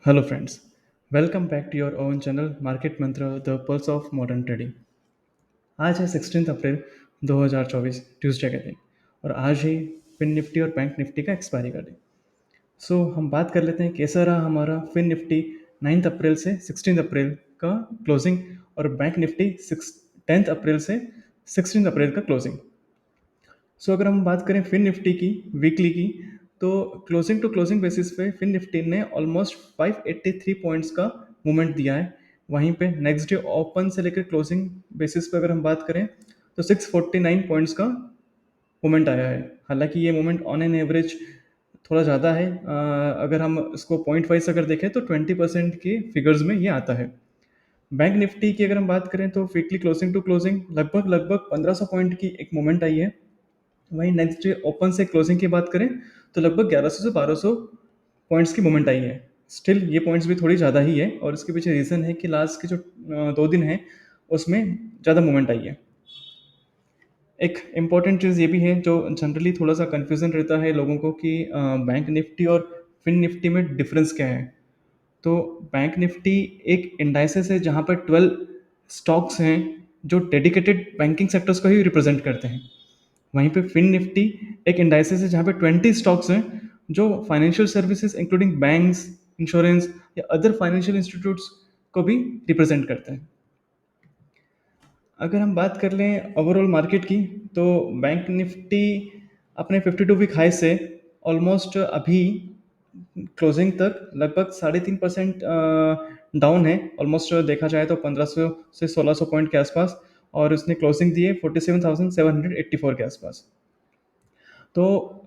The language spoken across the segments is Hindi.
Hello, friends. Welcome back to your own channel, Market Mantra, the pulse of modern trading. आज है 16 अप्रैल 2024 ट्यूसडे का दिन और आज ही फिन निफ्टी और बैंक निफ्टी का एक्सपायरी का दिन। हम बात कर लेते हैं कैसा रहा हमारा फिन निफ्टी 9 अप्रैल से 16 अप्रैल का क्लोजिंग और बैंक निफ्टी 10 अप्रैल से 16 अप्रैल का क्लोजिंग। अगर हम बात करें फिन निफ्टी की वीकली की, तो क्लोजिंग टू क्लोजिंग बेसिस पे फिन निफ्टी ने ऑलमोस्ट 583 पॉइंट्स का मूवमेंट दिया है। वहीं पे नेक्स्ट डे ओपन से लेकर क्लोजिंग बेसिस पे अगर हम बात करें तो 649 पॉइंट्स का मूवमेंट आया है। हालांकि ये मूवमेंट ऑन एन एवरेज थोड़ा ज़्यादा है। अगर हम इसको पॉइंट वाइज अगर देखें तो 20% के फिगर्स में ये आता है। बैंक निफ्टी की अगर हम बात करें तो वीकली क्लोजिंग टू क्लोजिंग लगभग लगभग 1500 पॉइंट की एक मूवमेंट आई है। वहीं नेक्स्ट डे ओपन से क्लोजिंग की बात करें तो लगभग 1100 से 1200 पॉइंट्स की मूवमेंट आई है। स्टिल ये पॉइंट्स भी थोड़ी ज़्यादा ही है और इसके पीछे रीज़न है कि लास्ट के जो 2 दिन है उसमें ज़्यादा मूवमेंट आई है। एक इम्पॉर्टेंट चीज़ ये भी है जो जनरली थोड़ा सा कन्फ्यूज़न रहता है लोगों को कि बैंक निफ्टी और फिन निफ्टी में डिफरेंस क्या है। तो बैंक निफ्टी एक इंडाइसेस है जहाँ पर 12 स्टॉक्स हैं जो डेडिकेटेड बैंकिंग सेक्टर्स को ही रिप्रेजेंट करते हैं। वहीं पे फिन निफ्टी एक इंडाइसेस है जहाँ पे 20 स्टॉक्स हैं जो financial services including banks, insurance या अदर फाइनेंशियल इंस्टीट्यूट्स को भी रिप्रेजेंट करते हैं। अगर हम बात कर लें ओवरऑल मार्केट की, तो बैंक निफ्टी अपने 52 वीक हाई से ऑलमोस्ट अभी क्लोजिंग तक लगभग 3.5% डाउन है। ऑलमोस्ट देखा जाए तो 1500 से 1600 पॉइंट के आसपास, और उसने क्लोजिंग दी है 47,784 के आसपास। तो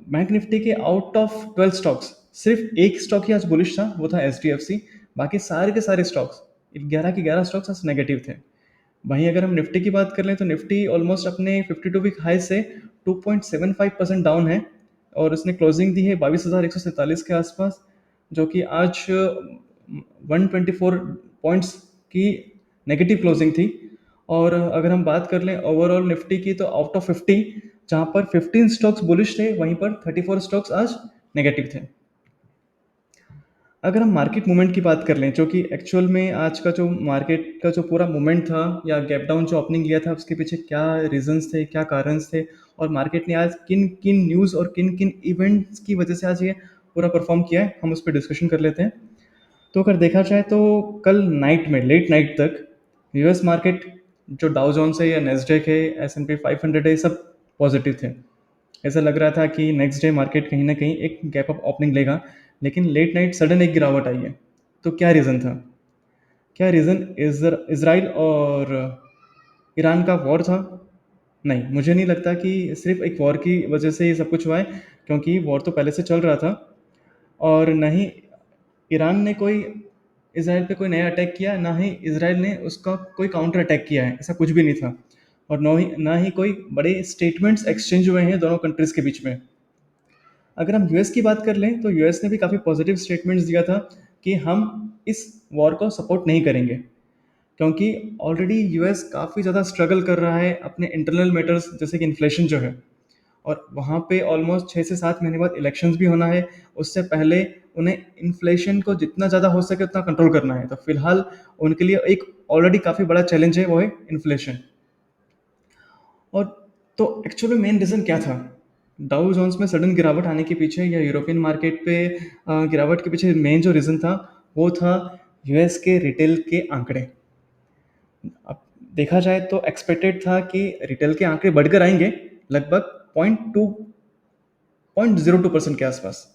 बैंक निफ्टी के आउट ऑफ 12 स्टॉक्स सिर्फ एक स्टॉक ही आज बुलिश था, वो था एच। बाकी सारे के सारे स्टॉक्स 11 के 11 स्टॉक्स आज नेगेटिव थे। वहीं अगर हम निफ्टी की बात कर लें तो निफ्टी ऑलमोस्ट अपने 52 वीक हाई से 2.75% डाउन है और उसने क्लोजिंग दी है 22,147 के आसपास, जो कि आज 124 पॉइंट्स की नेगेटिव क्लोजिंग थी। और अगर हम बात कर लें ओवरऑल निफ्टी की, तो आउट ऑफ 50 जहां पर 15 स्टॉक्स बुलिश थे वहीं पर 34 स्टॉक्स आज नेगेटिव थे। अगर हम मार्केट मूवमेंट की बात कर लें, जो कि एक्चुअल में आज का जो मार्केट का जो पूरा मूवमेंट था या गैप डाउन जो ओपनिंग लिया था उसके पीछे क्या रीजंस थे, क्या कारण थे, और मार्केट ने आज किन किन न्यूज़ और किन किन इवेंट्स की वजह से आज ये पूरा परफॉर्म किया है, हम उस पर डिस्कशन कर लेते हैं। तो अगर देखा जाए तो कल नाइट में लेट नाइट तक यूएस मार्केट, जो डाउ जोन्स है या नेस्डेक है, S&P 500 है, सब पॉजिटिव थे। ऐसा लग रहा था कि नेक्स्ट डे मार्केट कहीं ना कहीं एक गैप अप ओपनिंग लेगा, लेकिन लेट नाइट सडन एक गिरावट आई है। तो क्या रीज़न था? क्या रीज़न इसराइल और ईरान का वॉर था? नहीं, मुझे नहीं लगता कि सिर्फ एक वॉर की वजह से ये सब कुछ हुआ है, क्योंकि वॉर तो पहले से चल रहा था। और ना ही ईरान ने कोई इसराइल पे कोई नया अटैक किया, ना ही इसराइल ने उसका कोई काउंटर अटैक किया है, ऐसा कुछ भी नहीं था। और ना ही कोई बड़े स्टेटमेंट्स एक्सचेंज हुए हैं दोनों कंट्रीज़ के बीच में। अगर हम यूएस की बात कर लें तो यूएस ने भी काफ़ी पॉजिटिव स्टेटमेंट्स दिया था कि हम इस वॉर को सपोर्ट नहीं करेंगे, क्योंकि ऑलरेडी यूएस काफ़ी ज़्यादा स्ट्रगल कर रहा है अपने इंटरनल मैटर्स जैसे कि इन्फ्लेशन जो है, और वहाँ पे ऑलमोस्ट 6 से 7 महीने बाद इलेक्शंस भी होना है। उससे पहले उन्हें इन्फ्लेशन को जितना ज़्यादा हो सके उतना कंट्रोल करना है। तो फिलहाल उनके लिए एक ऑलरेडी काफ़ी बड़ा चैलेंज है, वो है इन्फ्लेशन। और तो एक्चुअली मेन रीज़न क्या था डाउ जोन्स में सडन गिरावट आने के पीछे, या यूरोपियन मार्केट पे गिरावट के पीछे? मेन जो रीज़न था वो था यूएस के रिटेल के आंकड़े। अब देखा जाए तो एक्सपेक्टेड था कि रिटेल के आंकड़े बढ़कर आएंगे लगभग 0.02% के आसपास।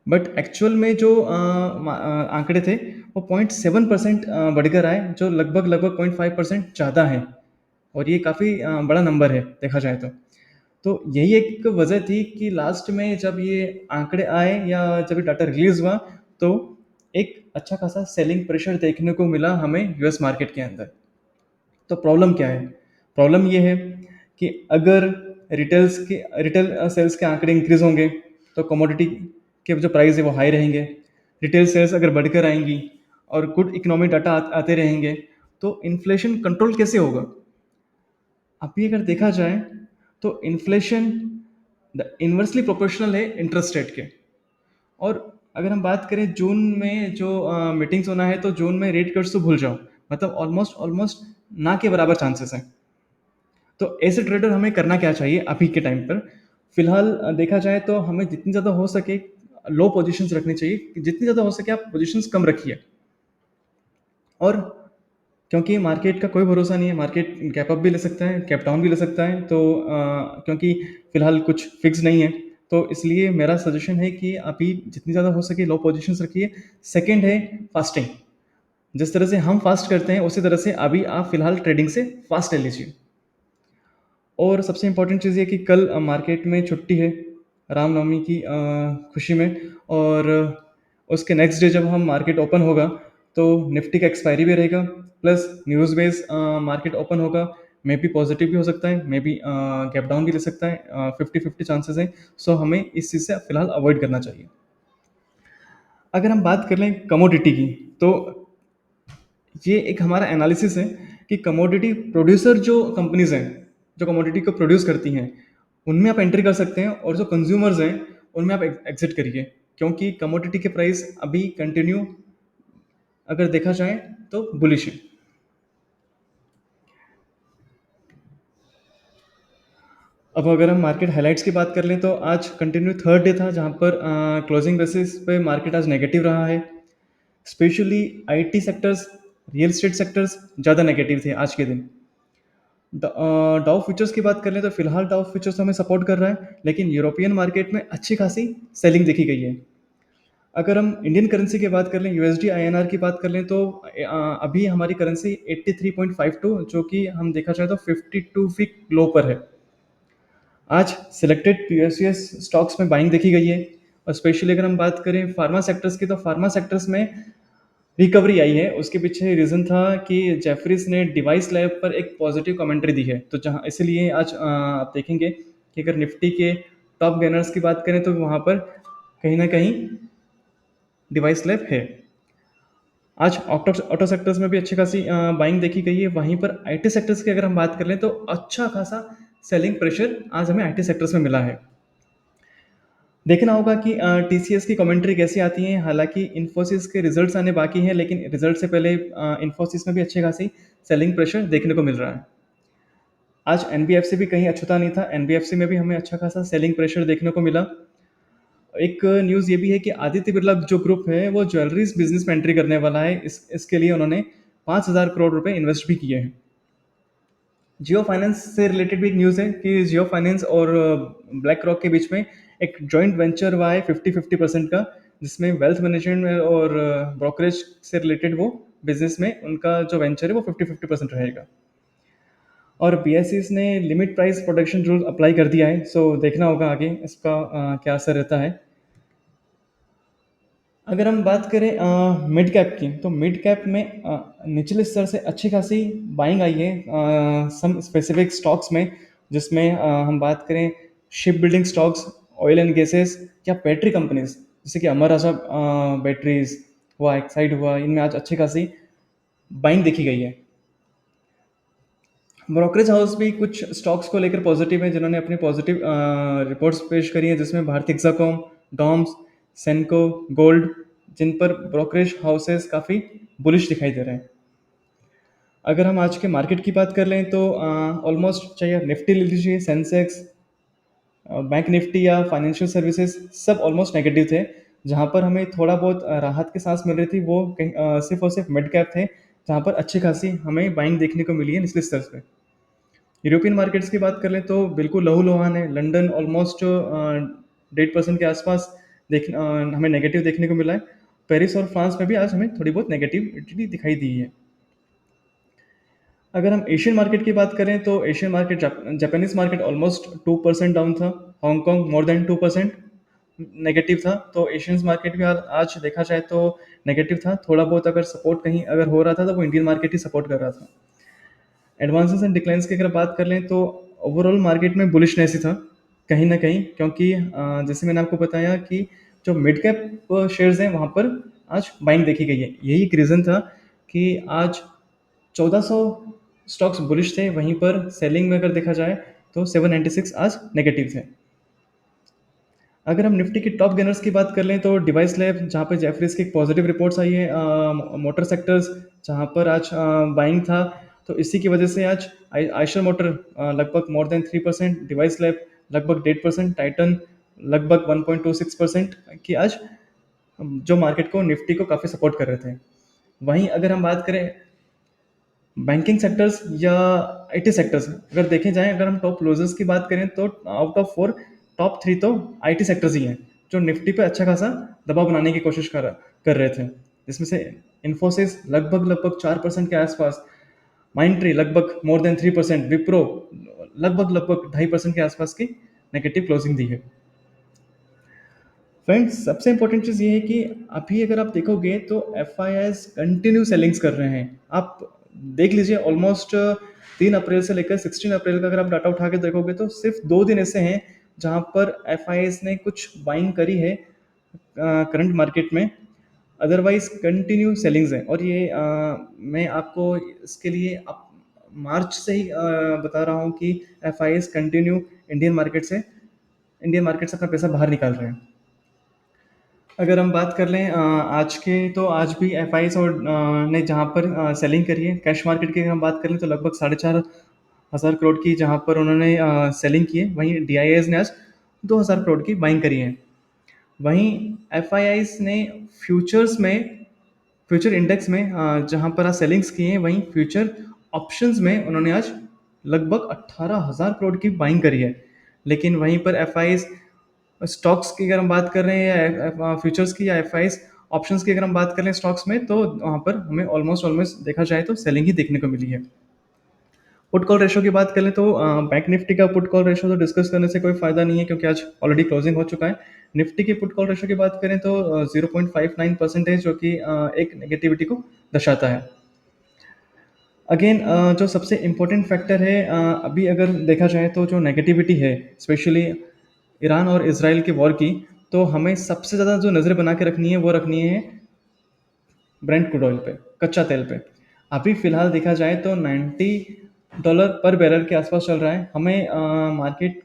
बट एक्चुअल में जो आंकड़े थे वो 0.7% बढ़कर आए, जो लगभग लगभग 0.5% ज़्यादा है। और ये काफ़ी बड़ा नंबर है देखा जाए तो यही एक वजह थी कि लास्ट में जब ये आंकड़े आए या जब ये डाटा रिलीज हुआ, तो एक अच्छा खासा सेलिंग प्रेशर देखने को मिला हमें यूएस मार्केट के अंदर। तो प्रॉब्लम क्या है? प्रॉब्लम ये है कि अगर रिटेल सेल्स के आंकड़े इंक्रीज होंगे तो कमोडिटी के जो प्राइस है वो हाई रहेंगे। रिटेल सेल्स अगर बढ़कर आएंगी और गुड इकोनॉमिक डाटा आते रहेंगे, तो इन्फ्लेशन कंट्रोल कैसे होगा? अभी अगर देखा जाए तो इन्फ्लेशन द इन्वर्सली प्रोपोर्शनल है इंटरेस्ट रेट के। और अगर हम बात करें जून में जो मीटिंग्स होना है, तो जून में रेट कट्स तो भूल जाओ, मतलब ऑलमोस्ट ऑलमोस्ट ना के बराबर चांसेस हैं। तो ऐसे ट्रेडर हमें करना क्या चाहिए अभी के टाइम पर? फिलहाल देखा जाए तो हमें जितनी ज़्यादा हो सके लो पोजीशंस रखनी चाहिए, कि जितनी ज़्यादा हो सके आप पोजीशंस कम रखिए। और क्योंकि मार्केट का कोई भरोसा नहीं है, मार्केट गैप अप भी ले सकता है, गैप डाउन भी ले सकता है, तो क्योंकि फिलहाल कुछ फिक्स नहीं है, तो इसलिए मेरा सजेशन है कि अभी जितनी ज़्यादा हो सके लो पोजीशंस रखिए। सेकंड है फास्टिंग। जिस तरह से हम फास्ट करते हैं उसी तरह से अभी आप फिलहाल ट्रेडिंग से फास्ट ले लीजिए। और सबसे इम्पोर्टेंट चीज़ ये कि कल मार्केट में छुट्टी है, रामनवमी की खुशी में। और उसके नेक्स्ट डे जब हम मार्केट ओपन होगा, तो निफ्टी का एक्सपायरी भी रहेगा, plus news base market open होगा। मे बी पॉजिटिव भी हो सकता है, मे बी गैप डाउन भी ले सकता है, 50-50 चांसेस हैं। सो हमें इस चीज़ से फिलहाल अवॉइड करना चाहिए। अगर हम बात कर लें कमोडिटी की, तो ये एक हमारा एनालिसिस है कि कमोडिटी प्रोड्यूसर जो कंपनीज हैं, जो कमोडिटी को प्रोड्यूस करती हैं, उनमें आप एंट्री कर सकते हैं, और जो कंज्यूमर्स हैं उनमें आप एग्जिट करिए, क्योंकि कमोडिटी के प्राइस अभी कंटिन्यू अगर देखा जाए तो बुलिश है। अब अगर हम मार्केट हाइलाइट्स की बात कर लें, तो आज कंटिन्यू थर्ड डे था जहां पर क्लोजिंग बेसिस पे मार्केट आज नेगेटिव रहा है। Specially IT sectors, real estate sectors ज़्यादा नेगेटिव थे आज के दिन। डाउ फ्यूचर्स की बात कर लें, तो फिलहाल डाउ फ्यूचर्स हमें सपोर्ट कर रहा है, लेकिन यूरोपियन मार्केट में अच्छी खासी सेलिंग देखी गई है। अगर हम इंडियन करेंसी की बात कर लें, यूएसडी आईएनआर की बात कर लें, तो अभी हमारी करेंसी 83.52, जो कि हम देखा जाए तो 52 वीक लो पर है। आज सिलेक्टेड पीएसयूएस स्टॉक्स में बाइंग देखी गई है। और स्पेशली अगर हम बात करें फार्मा सेक्टर्स की, तो फार्मा सेक्टर्स में रिकवरी आई है। उसके पीछे रीज़न था कि जेफरीज ने डिवाइस लैब पर एक पॉजिटिव कमेंट्री दी है, तो जहाँ इसलिए आज आप देखेंगे कि अगर निफ्टी के टॉप गेनर्स की बात करें, तो वहाँ पर कहीं ना कहीं डिवाइस लैब है। आज ऑटो ऑटो सेक्टर्स में भी अच्छी खासी बाइंग देखी गई है। वहीं पर आईटी सेक्टर्स की अगर हम बात कर लें, तो अच्छा खासा सेलिंग प्रेशर आज हमें आईटी सेक्टर्स में मिला है। देखना होगा कि टीसीएस की कमेंट्री कैसी आती है। हालांकि इन्फोसिस के रिजल्ट्स आने बाकी हैं, लेकिन रिजल्ट से पहले इन्फोसिस में भी अच्छी खासी सेलिंग प्रेशर देखने को मिल रहा है। आज एनबीएफसी भी कहीं अछूता नहीं था, एनबीएफसी में भी हमें अच्छा खासा सेलिंग प्रेशर देखने को मिला। एक न्यूज़ ये भी है कि आदित्य बिरला जो ग्रुप है वो ज्वेलरीज बिजनेस में एंट्री करने वाला है। इसके लिए उन्होंने 5,000 करोड़ रुपए इन्वेस्ट भी किए हैं। जियो फाइनेंस से रिलेटेड भी एक न्यूज़ है कि जियो फाइनेंस और ब्लैक रॉक के बीच में एक जॉइंट वेंचर हुआ है 50-50% का, जिसमें वेल्थ मैनेजमेंट और ब्रोकरेज से रिलेटेड वो बिजनेस में उनका जो वेंचर है वो 50-50% रहेगा। और बीएसईस ने limit price protection rule apply कर दिया है, सो देखना होगा आगे इसका क्या असर रहता है। अगर हम बात करें मिड कैप की, तो मिड कैप में निचले स्तर से अच्छी खासी बाइंग आई है सम स्पेसिफिक स्टॉक्स में, जिसमें हम बात करें ship building stocks, oil and gases, या बैटरी कंपनीज जैसे कि अमर राजा बैटरीज हुआ, एक्साइड हुआ, इनमें आज अच्छी खासी बाइंग देखी गई है। ब्रोकरेज हाउस भी कुछ स्टॉक्स को लेकर पॉजिटिव है, जिन्होंने अपनी पॉजिटिव रिपोर्ट्स पेश करी हैं, जिसमें भारतीय हेक्साकॉम, डॉम्स, सेनको, गोल्ड, जिन पर ब्रोकरेज हाउसेस काफ़ी बुलिश दिखाई दे रहे हैं। अगर हम आज के मार्केट की बात कर लें, तो ऑलमोस्ट चाहे आप निफ्टी ले लीजिए, सेंसेक्स, बैंक निफ्टी या फाइनेंशियल सर्विसेज, सब ऑलमोस्ट नेगेटिव थे। जहां पर हमें थोड़ा बहुत राहत की सांस मिल रही थी, वो सिर्फ और सिर्फ मिड कैप थे, जहां पर अच्छी खासी हमें बाइंग देखने को मिली है निचले स्तर पे। यूरोपियन मार्केट्स की बात कर लें, तो बिल्कुल लहूलुहान है। लंदन ऑलमोस्ट 1.5% के आसपास हमें नेगेटिव देखने को मिला है। पेरिस और फ्रांस में भी आज हमें थोड़ी बहुत नेगेटिविटी दिखाई दी है। अगर हम एशियन मार्केट की बात करें, तो Asian market, Japanese market almost 2% down था। हांगकांग मोर देन 2% नेगेटिव था। तो एशियन मार्केट भी आज देखा जाए तो नेगेटिव था। थोड़ा बहुत अगर सपोर्ट कहीं अगर हो रहा था, तो वो इंडियन मार्केट ही सपोर्ट कर रहा था। एडवांसेस एंड डिक्लाइंस की अगर बात कर लें, तो ओवरऑल मार्केट में बुलिशनेस ही था कहीं ना कहीं, क्योंकि जैसे मैंने आपको बताया कि जो मिड कैप शेयर्स हैं वहाँ पर आज बाइंग देखी गई है। यही एक रीज़न था कि आज 1400 स्टॉक्स बुलिश थे, वहीं पर सेलिंग में अगर देखा जाए तो 796 आज नेगेटिव थे। अगर हम निफ्टी की टॉप गेनर्स की बात कर लें तो डिवाइस लैब, जहाँ पे जेफरीज की एक पॉजिटिव रिपोर्ट्स आई है, मोटर सेक्टर्स जहाँ पर आज बाइंग था, तो इसी की वजह से आज आयशर मोटर लगभग मोर देन 3%, डिवाइस लैब लगभग 1.5%, टाइटन लगभग 1.26% की आज जो मार्केट को निफ्टी को काफ़ी सपोर्ट कर रहे थे। वहीं अगर हम बात करें बैंकिंग सेक्टर्स या आईटी सेक्टर्स, अगर देखे जाएं, अगर हम टॉप लूजर्स की बात करें तो out of four, top three तो आईटी सेक्टर्स ही हैं जो निफ्टी पे अच्छा खासा दबाव बनाने की कोशिश कर रहे थे, जिसमें से इन्फोसिस लगभग लगभग 4% के आसपास, माइंट्री लगभग मोर देन 3%, विप्रो लगभग लगभग 2.5% के आसपास की नेगेटिव क्लोजिंग दी है। फ्रेंड्स, सबसे इंपॉर्टेंट चीज़ ये है कि अभी अगर आप देखोगे तो F I S continue ceilings कर रहे हैं। आप देख लीजिए, ऑलमोस्ट 3 अप्रैल से लेकर 16 अप्रैल का अगर आप डाटा उठा के देखोगे तो सिर्फ 2 दिन ऐसे हैं जहां पर एफ आई एस ने कुछ बाइंग करी है करंट मार्केट में। अदरवाइज कंटिन्यू सेलिंग्स है, और ये मैं आपको इसके लिए मार्च से ही बता रहा हूँ कि F I S continue Indian market से अपना पैसा बाहर निकाल रहे हैं। अगर हम बात कर लें आज के, तो आज भी एफ आई और ने जहाँ पर सेलिंग करी है, कैश मार्केट की अगर हम बात करें तो लगभग 4,500 करोड़ की जहाँ पर उन्होंने सेलिंग की है। वहीं डी आई एस ने आज 2,000 करोड़ की बाइंग करी है। वहीं एफ आई आईज ने फ्यूचर्स में, फ्यूचर इंडेक्स में जहाँ पर आज सेलिंग्स की हैं, वहीं फ्यूचर ऑप्शंस में उन्होंने आज लगभग 18,000 करोड़ की बाइंग करी है। लेकिन वहीं पर एफ आई स्टॉक्स की अगर हम बात कर रहे हैं या फ्यूचर्स की या एफ आई ऑप्शंस की अगर हम बात कर रहे हैं स्टॉक्स में, तो वहाँ पर हमें ऑलमोस्ट ऑलमोस्ट देखा जाए तो सेलिंग ही देखने को मिली है। पुट कॉल रेशो की बात करें तो बैंक निफ्टी का पुट कॉल रेशो तो डिस्कस करने से कोई फायदा नहीं है, क्योंकि आज ऑलरेडी क्लोजिंग हो चुका है। निफ्टी की पुट कॉल रेशो की बात करें तो 0.59% जो कि एक नेगेटिविटी को दर्शाता है। अगेन जो सबसे इम्पोर्टेंट फैक्टर है, अभी अगर देखा जाए तो जो नेगेटिविटी है स्पेशली ईरान और इसराइल के वॉर की, तो हमें सबसे ज़्यादा जो नज़र बना के रखनी है वो रखनी है ब्रेंट क्रूड ऑयल पे, कच्चा तेल पे। अभी फिलहाल देखा जाए तो $90 पर बैरल के आसपास चल रहा है। हमें मार्केट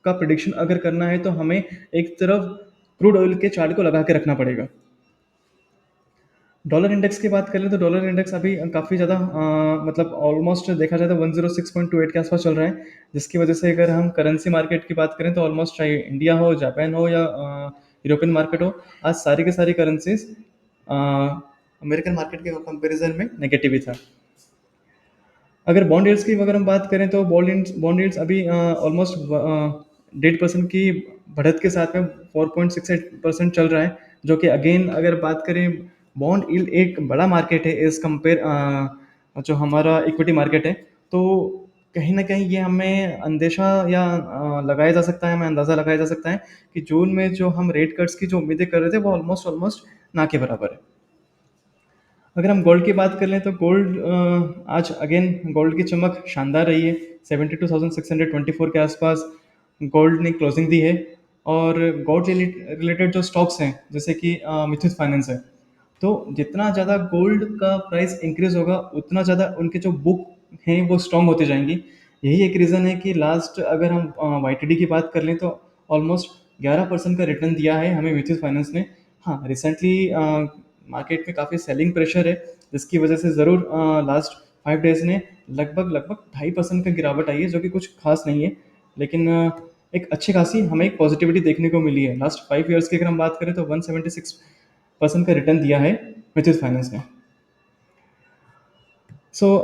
का प्रिडिक्शन अगर करना है तो हमें एक तरफ क्रूड ऑयल के चार्ट को लगा के रखना पड़ेगा। डॉलर इंडेक्स की बात करें तो डॉलर इंडेक्स अभी काफ़ी ज़्यादा मतलब ऑलमोस्ट देखा जाए तो 106.28 के आसपास चल रहा है, जिसकी वजह से अगर हम करेंसी मार्केट की बात करें तो ऑलमोस्ट चाहे इंडिया हो, जापान हो या यूरोपियन मार्केट हो, आज सारी की सारी करेंसीज अमेरिकन मार्केट के कंपेरिजन में नेगेटिव ही था। अगर बॉन्ड यील्ड्स की अगर हम बात करें तो बॉन्ड यील्ड्स अभी ऑलमोस्ट 1.5% की बढ़त के साथ में 4.68% चल रहा है, जो कि अगेन अगर बात करें, बॉन्ड यील्ड एक बड़ा मार्केट है एज कंपेयर जो हमारा इक्विटी मार्केट है, तो कहीं ना कहीं ये हमें अंदेशा या लगाया जा सकता है, हमें अंदाज़ा लगाया जा सकता है कि जून में जो हम रेट कट्स की जो उम्मीदें कर रहे थे वो ऑलमोस्ट ऑलमोस्ट ना के बराबर है। अगर हम गोल्ड की बात कर लें तो गोल्ड आज अगेन गोल्ड की चमक शानदार रही है। 72,624 के आसपास गोल्ड ने क्लोजिंग दी है। और गोल्ड रिलेटेड जो स्टॉक्स हैं जैसे कि मिथुट फाइनेंस है, तो जितना ज़्यादा गोल्ड का प्राइस इंक्रीज होगा उतना ज़्यादा उनके जो बुक हैं वो स्ट्रॉन्ग होते जाएंगी। यही एक रीज़न है कि लास्ट अगर हम वाई की बात कर लें तो ऑलमोस्ट 11% का रिटर्न दिया है हमें म्यूचुअल फाइनेंस ने। हाँ, रिसेंटली मार्केट में काफ़ी सेलिंग प्रेशर है, जिसकी वजह से ज़रूर लास्ट 5 डेज ने लगभग लगभग 2.5% का गिरावट आई है, जो कि कुछ खास नहीं है। लेकिन एक अच्छी खासी हमें एक पॉजिटिविटी देखने को मिली है। लास्ट 5 ईयर्स की अगर हम बात करें तो 176% का रिटर्न दिया है म्यूचुअल फाइनेंस ने।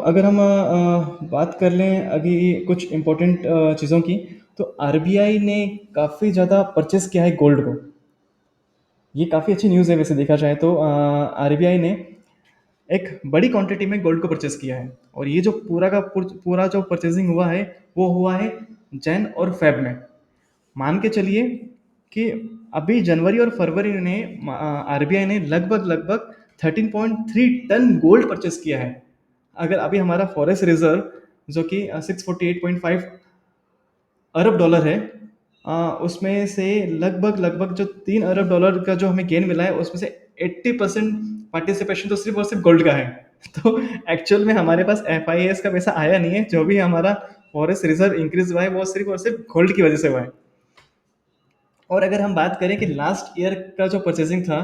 अगर हम बात कर लें अभी कुछ इम्पोर्टेंट चीज़ों की, तो आरबीआई ने काफ़ी ज़्यादा परचेस किया है गोल्ड को। ये काफ़ी अच्छी न्यूज़ है वैसे देखा जाए तो। आरबीआई ने एक बड़ी क्वांटिटी में गोल्ड को परचेस किया है, और ये जो पूरा का पूरा जो परचेजिंग हुआ है वो हुआ है जैन और फेब में। मान के चलिए कि अभी जनवरी और फरवरी में आरबीआई ने लगभग लगभग 13.3 टन गोल्ड परचेस किया है। अगर अभी हमारा फॉरेस्ट रिजर्व जो कि 648.5 अरब डॉलर है, उसमें से लगभग लगभग जो $3 अरब का जो हमें गेन मिला है उसमें से 80% पार्टिसिपेशन तो सिर्फ और सिर्फ गोल्ड का है। तो एक्चुअल में हमारे पास एफ का पैसा आया नहीं है, जो भी हमारा फॉरेस्ट रिजर्व इंक्रीज हुआ है वो सिर्फ और सिर्फ गोल्ड की वजह से हुआ है। और अगर हम बात करें कि लास्ट ईयर का जो परचेजिंग था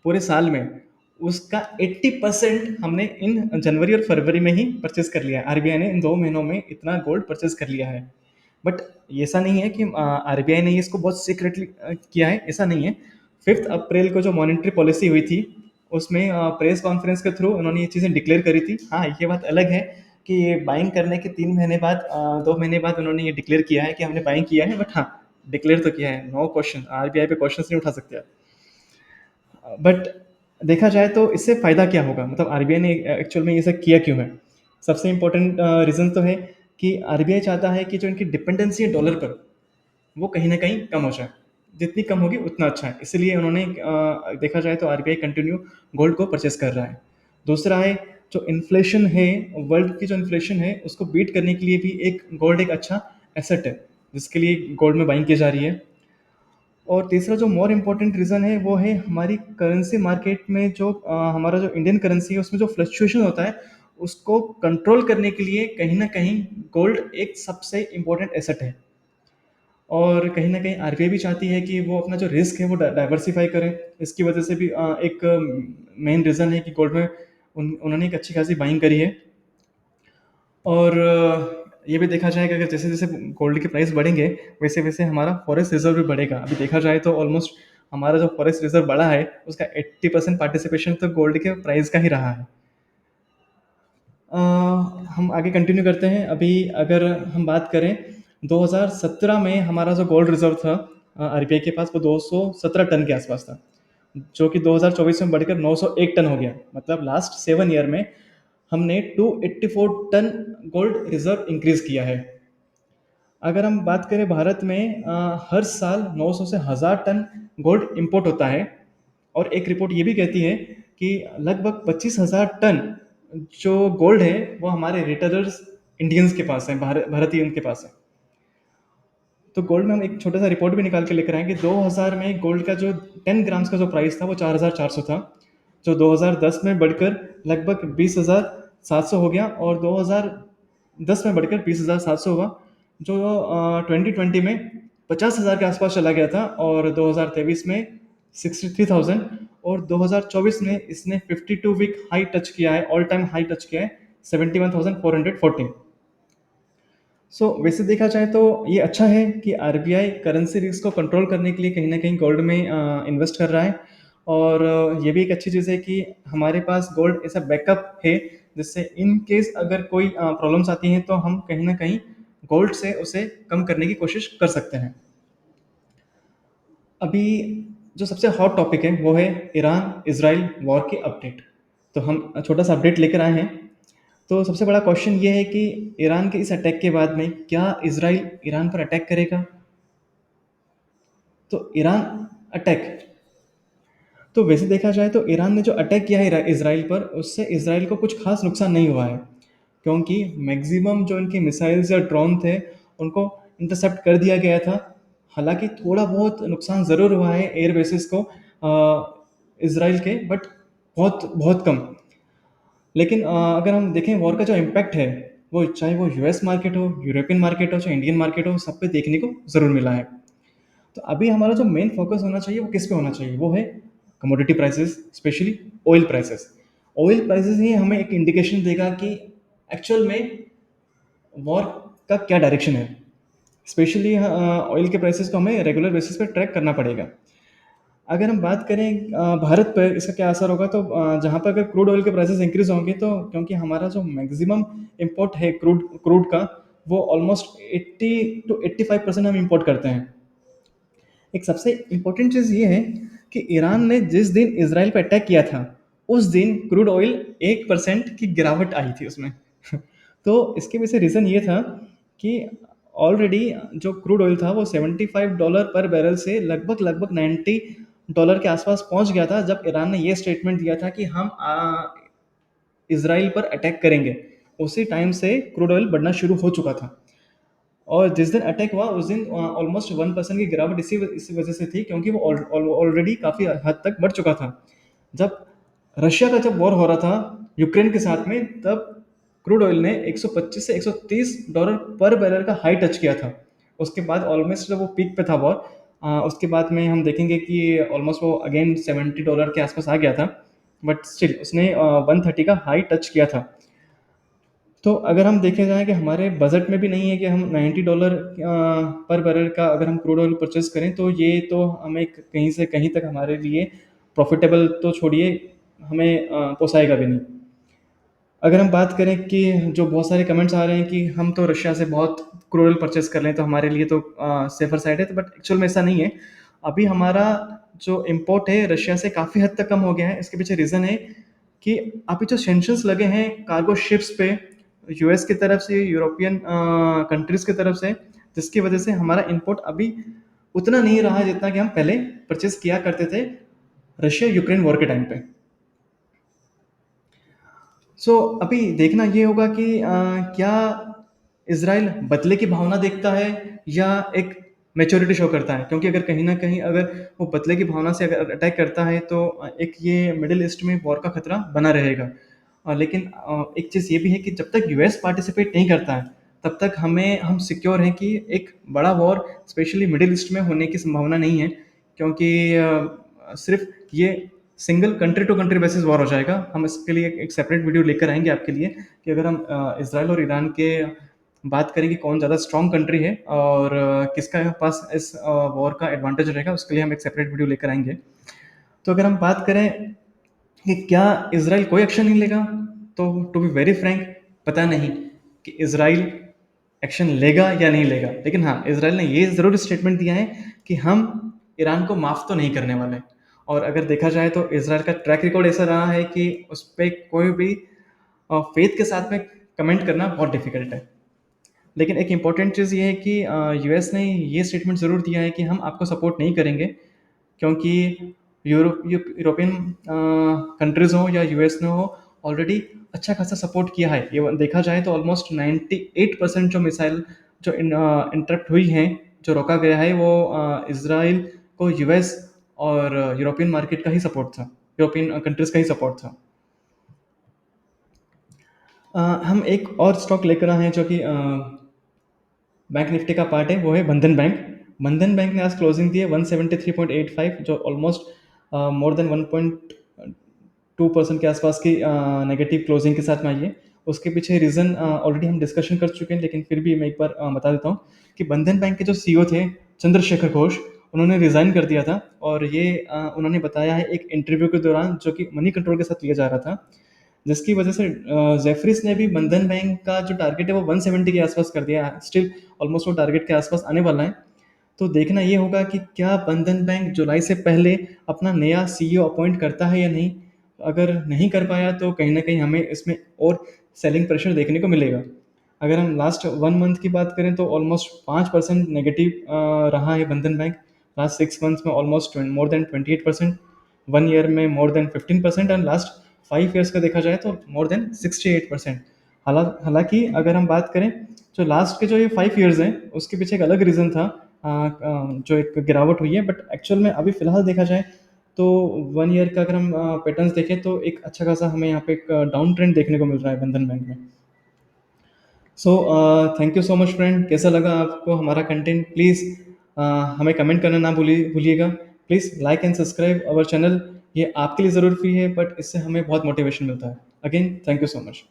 पूरे साल में, उसका 80% हमने इन जनवरी और फरवरी में ही परचेज कर लिया है। आरबीआई ने इन 2 महीनों में इतना गोल्ड परचेज कर लिया है। बट ऐसा नहीं है कि आरबीआई ने इसको बहुत सीक्रेटली किया है, ऐसा नहीं है। 5 अप्रैल को जो मॉनेटरी पॉलिसी हुई थी, उसमें प्रेस कॉन्फ्रेंस के थ्रू उन्होंने ये चीज़ें डिक्लेयर करी थी। हाँ, ये बात अलग है कि ये बाइंग करने के 3 महीने बाद 2 महीने बाद उन्होंने ये डिक्लेयर किया है कि हमने बाइंग किया है। बट हाँ, डिक्लेयर तो किया है। नो क्वेश्चन, आरबीआई पे क्वेश्चन नहीं उठा सकते आप। बट देखा जाए तो इससे फ़ायदा क्या होगा, मतलब आरबीआई ने एक्चुअल में ये सब किया क्यों है? सबसे इम्पोर्टेंट रीज़न तो है कि आरबीआई चाहता है कि जो इनकी डिपेंडेंसी है डॉलर पर, वो कहीं न कहीं कम हो जाए। जितनी कम होगी उतना अच्छा है। इसीलिए उन्होंने देखा जाए तो आरबीआई कंटिन्यू गोल्ड को परचेज़ कर रहा है। दूसरा है, जो इन्फ्लेशन है, वर्ल्ड की जो इन्फ्लेशन है उसको बीट करने के लिए भी एक गोल्ड एक अच्छा एसेट है, जिसके लिए गोल्ड में बाइंग की जा रही है। और तीसरा जो मोर इम्पोर्टेंट रीज़न है वो है हमारी करेंसी मार्केट में जो हमारा जो इंडियन करेंसी है उसमें जो फ्लक्चुएशन होता है, उसको कंट्रोल करने के लिए कहीं न कहीं गोल्ड एक सबसे इम्पोर्टेंट एसेट है। और कहीं न कहीं आरबीआई भी चाहती है कि वो अपना जो रिस्क है वो डाइवर्सिफ़ाई करें। इसकी वजह से भी एक मेन रीज़न है कि गोल्ड में उन्होंने एक अच्छी खासी बाइंग करी है। और ये भी देखा जाए कि अगर जैसे-जैसे गोल्ड के प्राइस बढ़ेंगे, वैसे-वैसे हमारा फॉरेक्स रिज़र्व भी बढ़ेगा। अभी देखा जाए तो ऑलमोस्ट हमारा जो फॉरेक्स रिज़र्व बढ़ा है, उसका 80% पार्टिसिपेशन तो गोल्ड के प्राइस का ही रहा है। अ, हम आगे कंटिन्यू करते हैं। अभी अगर हम बात करें, 2017 में हमारा जो गोल्ड रिज़र्व था आरबीआई के पास, वो 217 टन के आसपास था, जो कि 2024 में बढ़कर 901 टन हो गया। मतलब लास्ट 7 ईयर में हमने 284 टन गोल्ड रिज़र्व इंक्रीज़ किया है। अगर हम बात करें भारत में, हर साल 900 से 1000 टन गोल्ड इंपोर्ट होता है। और एक रिपोर्ट ये भी कहती है कि लगभग 25,000 टन जो गोल्ड है वो हमारे रिटेलर्स इंडियंस के पास है, भारतीय उनके पास है। तो गोल्ड में हम एक छोटा सा रिपोर्ट भी निकाल के लेकर आएंगे। 2000 में गोल्ड का जो 10 ग्राम्स का जो प्राइस था वो 4400 था, जो 2010 में बढ़कर लगभग 20,700 हो गया, और 2010 में बढ़कर 20,700 हुआ, जो 2020 में 50,000 के आसपास चला गया था, और 2023 में 63,000, और 2024 में इसने 52 वीक हाई टच किया है, ऑल टाइम हाई टच किया है, 71,414। वैसे देखा जाए तो ये अच्छा है कि आरबीआई करेंसी रिस्क को कंट्रोल करने के लिए कहीं न कहीं गोल्ड में इन्वेस्ट कर रहा है। और ये भी एक अच्छी चीज़ है कि हमारे पास गोल्ड ऐसा बैकअप है, जिससे इन केस अगर कोई प्रॉब्लम्स आती हैं तो हम कहीं न कहीं गोल्ड से उसे कम करने की कोशिश कर सकते हैं। अभी जो सबसे हॉट टॉपिक है वो है ईरान इज़राइल वॉर की अपडेट। तो हम छोटा-सा अपडेट लेकर आए हैं। तो सबसे बड़ा क्वेश्चन ये है कि ईरान के इस अटैक के बाद में क्या इज़राइल ईरान पर अटैक करेगा? तो ईरान अटैक, तो वैसे देखा जाए तो ईरान ने जो अटैक किया है इज़राइल पर, उससे इज़राइल को कुछ खास नुकसान नहीं हुआ है, क्योंकि मैक्सिमम जो इनके मिसाइल्स या ड्रोन थे, उनको इंटरसेप्ट कर दिया गया था। हालांकि थोड़ा बहुत नुकसान ज़रूर हुआ है एयर बेसिस को इज़राइल के, बट बहुत बहुत कम। लेकिन अगर हम देखें वॉर का जो इम्पैक्ट है, वो चाहे वो यूएस मार्केट हो, यूरोपियन मार्केट हो, चाहे इंडियन मार्केट हो, सब पे देखने को ज़रूर मिला है। तो अभी हमारा जो मेन फोकस होना चाहिए वो किस पे होना चाहिए, वो है commodity prices, especially oil prices. Oil prices ही हमें एक इंडिकेशन देगा कि एक्चुअल में वॉर का क्या डायरेक्शन है। स्पेशली ऑयल के प्राइसेस को हमें रेगुलर बेसिस पे ट्रैक करना पड़ेगा। अगर हम बात करें भारत पर इसका क्या असर होगा, तो जहाँ पर अगर क्रूड ऑयल के प्राइसेस इंक्रीज होंगे, तो क्योंकि हमारा जो मैक्सिमम इंपोर्ट है क्रूड क्रूड का, वो ऑलमोस्ट 80 टू 85% हम इंपोर्ट करते हैं। एक सबसे इम्पोर्टेंट चीज़ ये है कि ईरान ने जिस दिन इसराइल पर अटैक किया था, उस दिन क्रूड ऑयल 1% की गिरावट आई थी उसमें। तो इसके पीछे रीज़न ये था कि ऑलरेडी जो क्रूड ऑयल था वो $75 पर बैरल से लगभग लगभग $90 के आसपास पहुंच गया था, जब ईरान ने ये स्टेटमेंट दिया था कि हम इसराइल पर अटैक करेंगे। उसी टाइम से क्रूड ऑयल बढ़ना शुरू हो चुका था। और जिस दिन अटैक हुआ उस दिन ऑलमोस्ट 1% की गिरावट इसी वजह से थी, क्योंकि वो ऑलरेडी काफ़ी हद तक बढ़ चुका था। जब रशिया का जब वॉर हो रहा था यूक्रेन के साथ में, तब क्रूड ऑयल ने 125 से $130 पर बैरल का हाई टच किया था। उसके बाद ऑलमोस्ट जब वो पीक पे था वॉर, उसके बाद में हम देखेंगे कि ऑलमोस्ट वो अगेन $70 के आसपास आ गया था, बट स्टिल उसने 130 का हाई टच किया था। तो अगर हम देखे जाएँ कि हमारे बजट में भी नहीं है कि हम $90 पर बैरल का अगर हम क्रूड ऑयल परचेज़ करें, तो ये तो हमें कहीं से कहीं तक हमारे लिए प्रॉफ़िटेबल तो छोड़िए, हमें पोसाएगा भी नहीं। अगर हम बात करें कि जो बहुत सारे कमेंट्स आ रहे हैं कि हम तो रशिया से बहुत क्रूड ऑयल परचेज़ कर लें तो हमारे लिए तो सेफ़र साइड है, तो बट एक्चुअल में ऐसा नहीं है। अभी हमारा जो इम्पोर्ट है रशिया से काफ़ी हद तक कम हो गया है। इसके पीछे रीज़न है कि अभी जो सैंक्शंस लगे हैं कार्गो शिप्स पे यूएस की तरफ से, यूरोपियन कंट्रीज़ की तरफ से, जिसकी वजह से हमारा इम्पोर्ट अभी उतना नहीं रहा है जितना कि हम पहले परचेज़ किया करते थे रशिया यूक्रेन वॉर के टाइम पे। अभी देखना ये होगा कि क्या इज़राइल बदले की भावना देखता है या एक मैच्योरिटी शो करता है? क्योंकि अगर कहीं न कहीं अगर वो बदले की भावना से अगर अटैक करता है तो एक ये मिडल ईस्ट में वॉर का खतरा बना रहेगा। लेकिन एक चीज़ ये भी है कि जब तक यूएस पार्टिसिपेट नहीं करता है, तब तक हम सिक्योर हैं कि एक बड़ा वॉर स्पेशली मिडल ईस्ट में होने की संभावना नहीं है, क्योंकि सिर्फ़ ये single country to country basis war हो जाएगा। हम इसके लिए एक सेपरेट वीडियो लेकर आएँगे आपके लिए कि अगर हम इज़राइल और ईरान के बात करें कि कौन ज़्यादा स्ट्रॉन्ग कंट्री है और किसका पास इस वॉर का एडवांटेज रहेगा, उसके लिए हम एक सेपरेट वीडियो लेकर आएँगे। तो अगर हम बात करें कि क्या इज़राइल कोई एक्शन नहीं लेगा? तो टू बी वेरी फ्रैंक, पता नहीं कि इज़राइल एक्शन लेगा या नहीं लेगा। लेकिन हाँ, इज़राइल ने ये ज़रूर स्टेटमेंट दिया है कि हम ईरान को माफ़ तो नहीं करने वाले। और अगर देखा जाए तो इज़राइल का ट्रैक रिकॉर्ड ऐसा रहा है कि उस पे कोई भी फ़ेथ के साथ में कमेंट करना बहुत डिफ़िकल्ट है। लेकिन एक इम्पॉर्टेंट चीज़ ये है कि यूएस ने ये स्टेटमेंट ज़रूर दिया है कि हम आपको सपोर्ट नहीं करेंगे, क्योंकि यूरोपियन कंट्रीज़ हों या यूएस ने हो, ऑलरेडी अच्छा खासा सपोर्ट किया है। ये देखा जाए तो ऑलमोस्ट 98% जो मिसाइल जो इंटरप्ट हुई हैं, जो रोका गया है, वो इज़राइल को यूएस और यूरोपियन मार्केट का ही सपोर्ट था, यूरोपियन कंट्रीज़ का ही सपोर्ट था। हम एक और स्टॉक लेकर आए हैं जो कि बैंक निफ्टी का पार्ट है, वो है बंधन बैंक। बंधन बैंक ने आज क्लोजिंग दी है 173.85, जो ऑलमोस्ट मोर देन 1.2% के आसपास की नेगेटिव क्लोजिंग के साथ में आई है। उसके पीछे रीज़न ऑलरेडी हम डिस्कशन कर चुके हैं, लेकिन फिर भी मैं एक बार बता देता हूँ कि बंधन बैंक के जो सीईओ थे चंद्रशेखर घोष, उन्होंने रिज़ाइन कर दिया था। और ये उन्होंने बताया है एक इंटरव्यू के दौरान, जो कि मनी कंट्रोल के साथ लिया जा रहा था, जिसकी वजह से जेफरीज ने भी बंधन बैंक का जो टारगेट है वो 170 के आसपास कर दिया है। स्टिल ऑलमोस्ट वो टारगेट के आसपास आने वाला है। तो देखना ये होगा कि क्या बंधन बैंक जुलाई से पहले अपना नया सीईओ अपॉइंट करता है या नहीं। अगर नहीं कर पाया तो कहीं ना कहीं हमें इसमें और सेलिंग प्रेशर देखने को मिलेगा। अगर हम लास्ट 1 मंथ की बात करें तो ऑलमोस्ट 5% नेगेटिव रहा है बंधन बैंक। लास्ट 6 मंथ्स में ऑलमोस्ट मोर देन 28%, 1 ईयर में more than 15%, and last 5 years का देखा जाए तो मोर देन 68%। हालांकि अगर हम बात करें जो लास्ट के जो ये 5 ईयर्स हैं, उसके पीछे एक अलग रीज़न था, जो एक गिरावट हुई है, बट एक्चुअल में अभी फ़िलहाल देखा जाए तो 1 ईयर का अगर हम पैटर्न्स देखें तो एक अच्छा खासा हमें यहाँ पे एक डाउन ट्रेंड देखने को मिल रहा है बंधन बैंक में। So thank you so much friend, कैसा लगा आपको हमारा कंटेंट? प्लीज़ हमें कमेंट करना ना भूलिएगा। Please like and subscribe our channel. ये आपके लिए ज़रूर फ्री है, बट इससे हमें बहुत मोटिवेशन मिलता है। Again thank you so much.